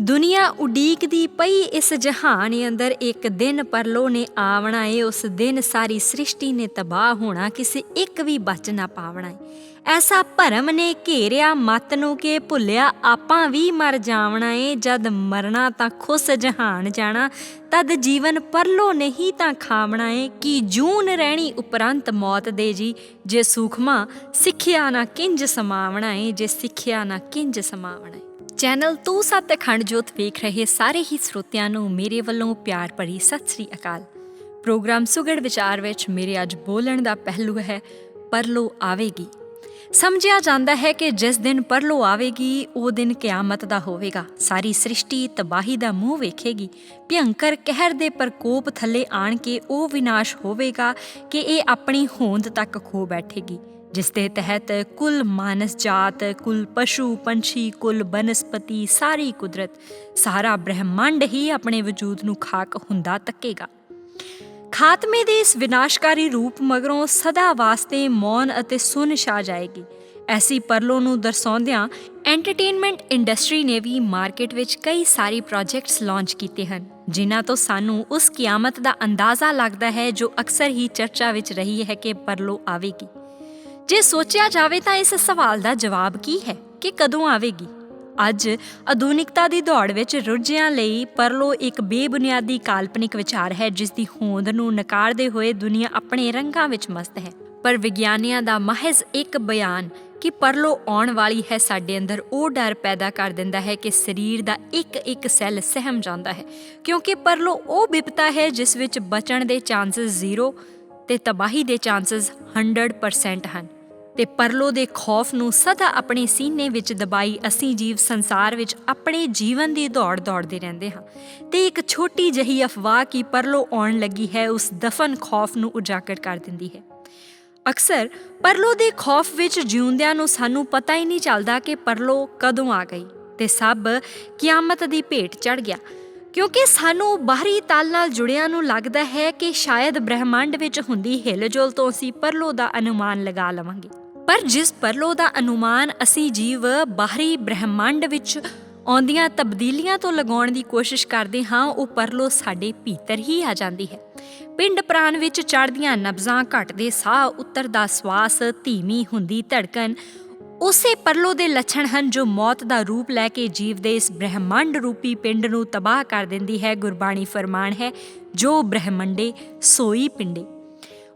ਦੁਨੀਆ ਉਡੀਕਦੀ ਪਈ ਇਸ ਜਹਾਨ ਅੰਦਰ ਇੱਕ ਦਿਨ ਪਰਲੋ ਨੇ ਆਵਣਾ ਏ। ਉਸ ਦਿਨ ਸਾਰੀ ਸ੍ਰਿਸ਼ਟੀ ਨੇ ਤਬਾਹ ਹੋਣਾ, ਕਿਸੇ ਇੱਕ ਵੀ ਬਚ ਨਾ ਪਾਵਣਾ ਏ। ਐਸਾ ਭਰਮ ਨੇ ਘੇਰਿਆ ਮੱਤ ਨੂੰ ਕਿ ਭੁੱਲਿਆ ਆਪਾਂ ਵੀ ਮਰ ਜਾਵਣਾ ਏ। ਜਦ ਮਰਨਾ ਤਾਂ ਖੁਸ ਜਹਾਨ ਜਾਣਾ, ਤਦ ਜੀਵਨ ਪਰਲੋ ਨਹੀਂ ਤਾਂ ਖਾਵਣਾ ਏ। ਕਿ ਜੂਨ ਰਹਿਣੀ ਉਪਰੰਤ ਮੌਤ ਦੇ ਜੀ, ਜੇ ਸੂਖਮਾ ਸਿੱਖਿਆ ਨਾ ਕਿੰਜ ਸਮਾਵਣਾ ਏ, ਜੇ ਸਿੱਖਿਆ ਨਾ ਕਿੰਜ ਸਮਾਵਣਾ ਏ। ਚੈਨਲ ਤੂੰ ਸੱਤ ਅਖੰਡ ਜੋਤ ਵੇਖ ਰਹੇ ਸਾਰੇ ਹੀ ਸਰੋਤਿਆਂ ਨੂੰ ਮੇਰੇ ਵੱਲੋਂ ਪਿਆਰ ਭਰੀ ਸਤਿ ਸ੍ਰੀ ਅਕਾਲ। ਪ੍ਰੋਗਰਾਮ ਸੁਗੜ ਵਿਚਾਰ ਵਿੱਚ ਮੇਰੇ ਅੱਜ ਬੋਲਣ ਦਾ ਪਹਿਲੂ ਹੈ ਪਰਲੋ ਆਵੇਗੀ। ਸਮਝਿਆ ਜਾਂਦਾ ਹੈ ਕਿ ਜਿਸ ਦਿਨ ਪਰਲੋ ਆਵੇਗੀ ਉਹ ਦਿਨ ਕਿਆਮਤ ਦਾ ਹੋਵੇਗਾ। ਸਾਰੀ ਸ੍ਰਿਸ਼ਟੀ ਤਬਾਹੀ ਦਾ ਮੂੰਹ ਵੇਖੇਗੀ। ਭਿਅੰਕਰ ਕਹਿਰ ਦੇ ਪ੍ਰਕੋਪ ਥੱਲੇ ਆਣ ਕੇ ਉਹ ਵਿਨਾਸ਼ ਹੋਵੇਗਾ ਕਿ ਇਹ ਆਪਣੀ ਹੋਂਦ ਤੱਕ ਖੋ ਬੈਠੇਗੀ, ਜਿਸ ਦੇ ਤਹਿਤ ਕੁੱਲ ਮਾਨਸ ਜਾਤ, ਕੁੱਲ ਪਸ਼ੂ ਪੰਛੀ, ਕੁੱਲ ਬਨਸਪਤੀ, ਸਾਰੀ ਕੁਦਰਤ, ਸਾਰਾ ਬ੍ਰਹਿਮੰਡ ਹੀ ਆਪਣੇ ਵਜੂਦ ਨੂੰ ਖਾਕ ਹੁੰਦਾ ਤੱਕੇਗਾ। ਖਾਤਮੇ ਦੇ ਇਸ ਵਿਨਾਸ਼ਕਾਰੀ ਰੂਪ ਮਗਰੋਂ ਸਦਾ ਵਾਸਤੇ ਮੌਨ ਅਤੇ ਸੁੰਨ ਛਾ ਜਾਏਗੀ। ਐਸੀ ਪਰਲੋ ਨੂੰ ਦਰਸਾਉਂਦਿਆਂ ਐਂਟਰਟੇਨਮੈਂਟ ਇੰਡਸਟਰੀ ਨੇ ਵੀ ਮਾਰਕੀਟ ਵਿੱਚ ਕਈ ਸਾਰੇ ਪ੍ਰੋਜੈਕਟਸ ਲਾਂਚ ਕੀਤੇ ਹਨ, ਜਿਨ੍ਹਾਂ ਤੋਂ ਸਾਨੂੰ ਉਸ ਕਿਆਮਤ ਦਾ ਅੰਦਾਜ਼ਾ ਲੱਗਦਾ ਹੈ ਜੋ ਅਕਸਰ ਹੀ ਚਰਚਾ ਵਿੱਚ ਰਹੀ ਹੈ ਕਿ ਪਰਲੋ ਆਵੇਗੀ। ਜੇ ਸੋਚਿਆ ਜਾਵੇ ਤਾਂ ਇਸ ਸਵਾਲ ਦਾ ਜਵਾਬ ਕੀ ਹੈ ਕਿ ਕਦੋਂ ਆਵੇਗੀ? ਅੱਜ ਆਧੁਨਿਕਤਾ ਦੀ ਦੌੜ ਵਿੱਚ ਰੁੱਝਿਆਂ ਲਈ ਪਰਲੋ ਇੱਕ ਬੇਬੁਨਿਆਦੀ ਕਾਲਪਨਿਕ ਵਿਚਾਰ ਹੈ, ਜਿਸ ਦੀ ਹੋਂਦ ਨੂੰ ਨਕਾਰਦੇ ਹੋਏ ਦੁਨੀਆ ਆਪਣੇ ਰੰਗਾਂ ਵਿੱਚ ਮਸਤ ਹੈ। ਪਰ ਵਿਗਿਆਨੀਆਂ ਦਾ ਮਹਿਜ਼ ਇੱਕ ਬਿਆਨ ਕਿ ਪਰਲੋ ਆਉਣ ਵਾਲੀ ਹੈ ਸਾਡੇ ਅੰਦਰ ਉਹ ਡਰ ਪੈਦਾ ਕਰ ਦਿੰਦਾ ਹੈ ਕਿ ਸਰੀਰ ਦਾ ਇੱਕ ਇੱਕ ਸੈੱਲ ਸਹਿਮ ਜਾਂਦਾ ਹੈ, ਕਿਉਂਕਿ ਪਰਲੋ ਉਹ ਬਿਪਤਾ ਹੈ ਜਿਸ ਵਿੱਚ ਬਚਣ ਦੇ ਚਾਂਸਸ 0 ਤੇ ਤਬਾਹੀ ਦੇ ਚਾਂਸਸ 100% ਹਨ। ਤੇ ਪਰਲੋ ਦੇ ਖੌਫ ਨੂੰ ਸਦਾ ਆਪਣੇ ਸੀਨੇ ਵਿੱਚ ਦਬਾਈ ਅਸੀਂ ਜੀਵ ਸੰਸਾਰ ਵਿੱਚ ਆਪਣੇ ਜੀਵਨ ਦੀ ਦੌੜ ਦੌੜਦੇ ਰਹਿੰਦੇ ਹਾਂ, ਤੇ ਇੱਕ ਛੋਟੀ ਜਿਹੀ ਅਫਵਾਹ ਕਿ ਪਰਲੋ ਆਉਣ ਲੱਗੀ ਹੈ ਉਸ ਦਫਨ ਖੌਫ ਨੂੰ ਉਜਾਗਰ ਕਰ ਦਿੰਦੀ ਹੈ। ਅਕਸਰ ਪਰਲੋ ਦੇ ਖੌਫ ਵਿੱਚ ਜਿਉਂਦਿਆਂ ਨੂੰ ਸਾਨੂੰ ਪਤਾ ਹੀ ਨਹੀਂ ਚੱਲਦਾ ਕਿ ਪਰਲੋ ਕਦੋਂ ਆ ਗਈ ਤੇ ਸਭ ਕਿਆਮਤ ਦੀ ਭੇਟ ਚੜ੍ਹ ਗਿਆ, ਕਿਉਂਕਿ ਸਾਨੂੰ ਬਾਹਰੀ ਤਲ ਨਾਲ ਜੁੜਿਆਂ ਨੂੰ ਲੱਗਦਾ ਹੈ ਕਿ ਸ਼ਾਇਦ ਬ੍ਰਹਿਮੰਡ ਵਿੱਚ ਹੁੰਦੀ ਹਿਲਜੁਲ ਤੋਂ ਅਸੀਂ ਪਰਲੋ ਦਾ ਅਨੁਮਾਨ ਲਗਾ ਲਵਾਂਗੇ। ਪਰ ਜਿਸ ਪਰਲੋ ਦਾ ਅਨੁਮਾਨ ਅਸੀਂ ਜੀਵ ਬਾਹਰੀ ਬ੍ਰਹਿਮੰਡ ਵਿੱਚ ਆਉਂਦੀਆਂ ਤਬਦੀਲੀਆਂ ਤੋਂ ਲਗਾਉਣ ਦੀ ਕੋਸ਼ਿਸ਼ ਕਰਦੇ ਹਾਂ, ਉਹ ਪਰਲੋ ਸਾਡੇ ਭੀਤਰ ਹੀ ਆ ਜਾਂਦੀ ਹੈ। ਪਿੰਡ ਪ੍ਰਾਣ ਵਿੱਚ ਚੜ੍ਹਦੀਆਂ ਨਬਜ਼ਾਂ, ਘਟਦੇ ਸਾਹ, ਉਤਰਦਾ ਸਵਾਸ, ਧੀਮੀ ਹੁੰਦੀ ਧੜਕਨ ਉਸੇ ਪਰਲੋ ਦੇ ਲੱਛਣ ਹਨ ਜੋ ਮੌਤ ਦਾ ਰੂਪ ਲੈ ਕੇ ਜੀਵ ਦੇ ਇਸ ਬ੍ਰਹਿਮੰਡ ਰੂਪੀ ਪਿੰਡ ਨੂੰ ਤਬਾਹ ਕਰ ਦਿੰਦੀ ਹੈ। ਗੁਰਬਾਣੀ ਫਰਮਾਨ ਹੈ, ਜੋ ਬ੍ਰਹਿਮੰਡੇ ਸੋਈ ਪਿੰਡੇ।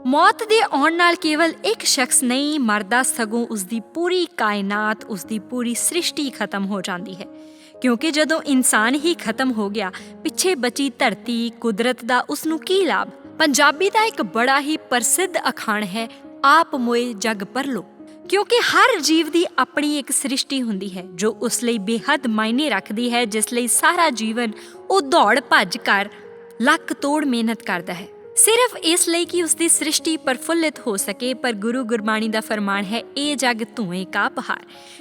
ਮੌਤ ਦੇ ਆਉਣ ਨਾਲ ਕੇਵਲ ਇੱਕ ਸ਼ਖਸ ਨਹੀਂ ਮਰਦਾ, ਸਗੋਂ ਉਸਦੀ ਪੂਰੀ ਕਾਇਨਾਤ, ਉਸਦੀ ਪੂਰੀ ਸ੍ਰਿਸ਼ਟੀ ਖਤਮ ਹੋ ਜਾਂਦੀ ਹੈ। ਕਿਉਂਕਿ ਜਦੋਂ ਇਨਸਾਨ ਹੀ ਖਤਮ ਹੋ ਗਿਆ, ਪਿੱਛੇ ਬਚੀ ਧਰਤੀ, ਕੁਦਰਤ ਦਾ ਉਸਨੂੰ ਕੀ ਲਾਭ? ਪੰਜਾਬੀ ਦਾ ਇੱਕ ਬੜਾ ਹੀ ਪ੍ਰਸਿੱਧ ਅਖਾਣ ਹੈ, ਆਪ ਮੋਏ ਜਗ ਪਰਲੋ। ਕਿਉਂਕਿ ਹਰ ਜੀਵ ਦੀ ਆਪਣੀ ਇੱਕ ਸ੍ਰਿਸ਼ਟੀ ਹੁੰਦੀ ਹੈ ਜੋ ਉਸ ਲਈ ਬੇਹੱਦ ਮਾਇਨੇ ਰੱਖਦੀ ਹੈ, ਜਿਸ ਲਈ ਸਾਰਾ ਜੀਵਨ ਉਹ ਦੌੜ ਭੱਜ ਕਰ ਲੱਕ ਤੋੜ ਮਿਹਨਤ ਕਰਦਾ ਹੈ, ਸਿਰਫ ਇਸ ਲਈ ਕਿ ਉਸਦੀ ਸ੍ਰਿਸ਼ਟੀ ਪ੍ਰਫੁੱਲਿਤ ਹੋ ਸਕੇ। ਪਰ ਗੁਰੂ ਗੁਰਬਾਣੀ ਦਾ ਫਰਮਾਨ ਹੈ, ਇਹ ਜਗ ਧੂਏ ਕਾ ਪਹਾੜ।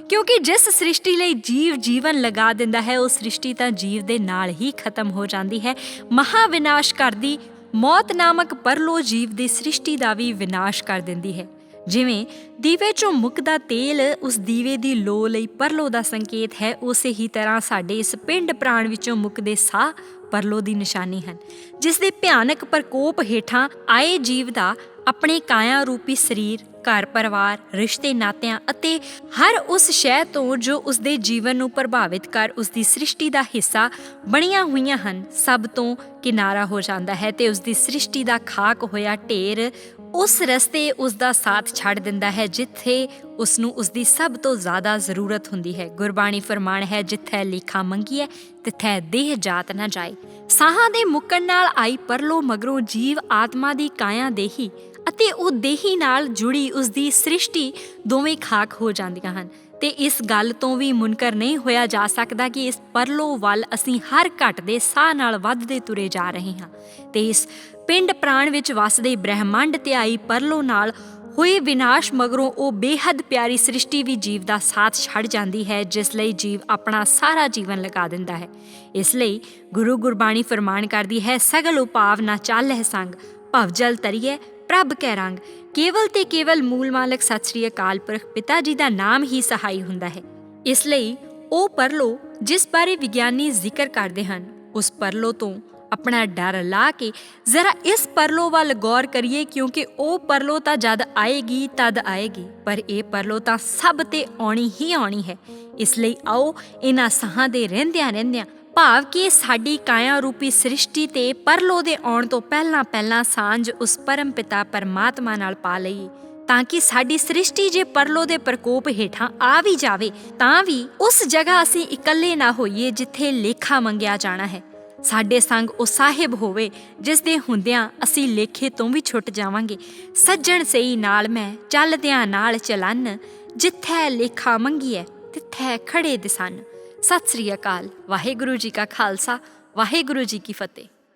ਕਿਉਂਕਿ ਜਿਸ ਸ੍ਰਿਸ਼ਟੀ ਲਈ ਜੀਵ ਜੀਵਨ ਲਗਾ ਦਿੰਦਾ ਹੈ, ਉਹ ਸ੍ਰਿਸ਼ਟੀ ਤਾਂ ਜੀਵ ਦੇ ਨਾਲ ਹੀ ਖਤਮ ਹੋ ਜਾਂਦੀ ਹੈ। ਮਹਾ ਵਿਨਾਸ਼ ਕਰਦੀ ਮੌਤ ਨਾਮਕ ਪਰਲੋ ਜੀਵ ਦੀ ਸ੍ਰਿਸ਼ਟੀ ਦਾ ਵੀ ਵਿਨਾਸ਼ ਕਰ ਦਿੰਦੀ ਹੈ। ਜਿਵੇਂ ਦੀਵੇ 'ਚੋਂ ਮੁੱਕਦਾ ਤੇਲ ਉਸ ਦੀਵੇ ਦੀ ਲੋ ਲਈ ਪਰਲੋ ਦਾ ਸੰਕੇਤ ਹੈ, ਉਸੇ ਹੀ ਤਰ੍ਹਾਂ ਸਾਡੇ ਇਸ ਪਿੰਡ ਪ੍ਰਾਣ ਵਿੱਚੋਂ ਮੁੱਕਦੇ ਸਾਹ ਪਰਲੋ ਦੀ ਨਿਸ਼ਾਨੀ ਹਨ, ਜਿਸ ਦੇ ਭਿਆਨਕ ਪ੍ਰਕੋਪ ਹੇਠਾਂ ਆਏ ਜੀਵ ਦਾ ਆਪਣੇ ਕਾਇਆ ਰੂਪੀ ਸਰੀਰ, ਘਰ ਪਰਿਵਾਰ, ਰਿਸ਼ਤੇ ਨਾਤਿਆਂ ਅਤੇ ਹਰ ਉਸ ਸ਼ੈ ਤੋਂ ਜੋ ਉਸਦੇ ਜੀਵਨ ਨੂੰ ਪ੍ਰਭਾਵਿਤ ਕਰ ਉਸਦੀ ਸ੍ਰਿਸ਼ਟੀ ਦਾ ਹਿੱਸਾ ਬਣੀਆਂ ਹੋਈਆਂ ਹਨ, ਸਭ ਤੋਂ ਕਿਨਾਰਾ ਹੋ ਜਾਂਦਾ ਹੈ ਤੇ ਉਸਦੀ ਸ੍ਰਿਸ਼ਟੀ ਦਾ ਖਾਕ ਹੋਇਆ ਢੇਰ ਉਸ ਰਸਤੇ ਉਸਦਾ ਸਾਥ ਛੱਡ ਦਿੰਦਾ ਹੈ ਜਿੱਥੇ ਉਸਨੂੰ ਉਸਦੀ ਸਭ ਤੋਂ ਜ਼ਿਆਦਾ ਜ਼ਰੂਰਤ ਹੁੰਦੀ ਹੈ। ਗੁਰਬਾਣੀ ਫਰਮਾਨ ਹੈ, ਜਿੱਥੇ ਲੇਖਾ ਮੰਗੀਏ ਤਿੱਥੇ ਦੇਹ ਜਾਤ ਨਾ ਜਾਏ। ਸਾਹਾਂ ਦੇ ਮੁੱਕਣ ਨਾਲ ਆਈ ਪਰਲੋ ਮਗਰੋਂ ਜੀਵ ਆਤਮਾ ਦੀ ਕਾਇਆ ਦੇਹੀ ਅਤੇ ਉਹ ਦੇਹੀ ਨਾਲ ਜੁੜੀ ਉਸਦੀ ਸ੍ਰਿਸ਼ਟੀ ਦੋਵੇਂ ਖਾਕ ਹੋ ਜਾਂਦੀਆਂ ਹਨ। ਤੇ ਇਸ ਗੱਲ ਤੋਂ ਵੀ ਮੁਨਕਰ ਨਹੀਂ ਹੋਇਆ ਜਾ ਸਕਦਾ ਕਿ ਇਸ ਪਰਲੋ ਵੱਲ ਅਸੀਂ ਹਰ ਘਟਦੇ ਸਾਹ ਨਾਲ ਵੱਧਦੇ ਤੁਰੇ ਜਾ ਰਹੇ ਹਾਂ ਤੇ ਇਸ ਪਿੰਡ ਪ੍ਰਾਣ ਵਿੱਚ ਵਸਦੇ ਬ੍ਰਹਿਮੰਡ ਤੇ ਆਈ ਪਰਲੋ ਨਾਲ ਹੋਏ ਵਿਨਾਸ਼ ਮਗਰੋਂ ਉਹ ਬੇਹੱਦ ਪਿਆਰੀ ਸ੍ਰਿਸ਼ਟੀ ਵੀ ਜੀਵ ਦਾ ਸਾਥ ਛੱਡ ਜਾਂਦੀ ਹੈ, ਜਿਸ ਲਈ ਜੀਵ ਆਪਣਾ ਸਾਰਾ ਜੀਵਨ ਲਗਾ ਦਿੰਦਾ ਹੈ। ਇਸ ਲਈ ਗੁਰੂ ਗੁਰਬਾਣੀ ਫਰਮਾਨ ਕਰਦੀ ਹੈ, ਸਗਲ ਉਪਾਵ ਨਾ ਚਾਲਹਿ ਸੰਗ, ਭਵਜਲ ਤਰੀਏ ਪ੍ਰਭ ਕੈ ਰੰਗ। ਕੇਵਲ ਤੇ ਕੇਵਲ ਮੂਲ ਮਾਲਕ ਸਤਿ ਸ੍ਰੀ ਅਕਾਲ ਪੁਰਖ ਪਿਤਾ ਜੀ ਦਾ ਨਾਮ ਹੀ ਸਹਾਈ ਹੁੰਦਾ ਹੈ। ਇਸ ਲਈ ਉਹ ਪਰਲੋ ਜਿਸ ਬਾਰੇ ਵਿਗਿਆਨੀ ਜ਼ਿਕਰ ਕਰਦੇ ਹਨ, ਉਸ ਪਰਲੋ ਤੋਂ ਆਪਣਾ ਡਰ ਲਾ ਕੇ ਜ਼ਰਾ ਇਸ ਪਰਲੋ ਵੱਲ ਗੌਰ ਕਰੀਏ, ਕਿਉਂਕਿ ਉਹ ਪਰਲੋ ਤਾਂ ਜਦ ਆਏਗੀ ਤਦ ਆਏਗੀ, ਪਰ ਇਹ ਪਰਲੋ ਤਾਂ ਸਭ ਤੇ ਆਉਣੀ ਹੀ ਆਉਣੀ ਹੈ। ਇਸ ਲਈ ਆਓ ਇਹਨਾਂ ਸਾਹਾਂ ਦੇ ਰਹਿੰਦਿਆਂ ਭਾਵ ਕਿ ਸਾਡੀ ਕਾਇਆ ਰੂਪੀ ਸ੍ਰਿਸ਼ਟੀ ਤੇ ਪਰਲੋ ਦੇ ਆਉਣ ਤੋਂ ਪਹਿਲਾਂ ਸਾਂਝ ਉਸ ਪਰਮ ਪਿਤਾ ਪਰਮਾਤਮਾ ਨਾਲ ਪਾ ਲਈਏ, ਤਾਂ ਕਿ ਸਾਡੀ ਸ੍ਰਿਸ਼ਟੀ ਜੇ ਪਰਲੋ ਦੇ ਪ੍ਰਕੋਪ ਹੇਠਾਂ ਆ ਵੀ ਜਾਵੇ ਤਾਂ ਵੀ ਉਸ ਜਗ੍ਹਾ ਅਸੀਂ ਇਕੱਲੇ ਨਾ ਹੋਈਏ ਜਿੱਥੇ ਲੇਖਾ ਮੰਗਿਆ ਜਾਣਾ ਹੈ। ਸਾਡੇ ਸੰਗ ਉਹ ਸਾਹਿਬ ਹੋਵੇ ਜਿਸ ਦੇ ਹੁੰਦਿਆਂ ਅਸੀਂ ਲੇਖੇ ਤੋਂ ਵੀ ਛੁੱਟ ਜਾਵਾਂਗੇ। ਸੱਜਣ ਸਈ ਨਾਲ ਮੈਂ ਚੱਲਦਿਆਂ ਨਾਲ ਚਲਨ, ਜਿੱਥੈ ਲੇਖਾ ਮੰਗੀਐ ਤਿੱਥੈ ਖੜੇ ਦਿਸਨ। ਸਤਿ ਸ੍ਰੀ ਅਕਾਲ। ਵਾਹਿਗੁਰੂ ਜੀ ਕਾ ਖਾਲਸਾ, ਵਾਹਿਗੁਰੂ ਜੀ ਕੀ ਫਤਿਹ।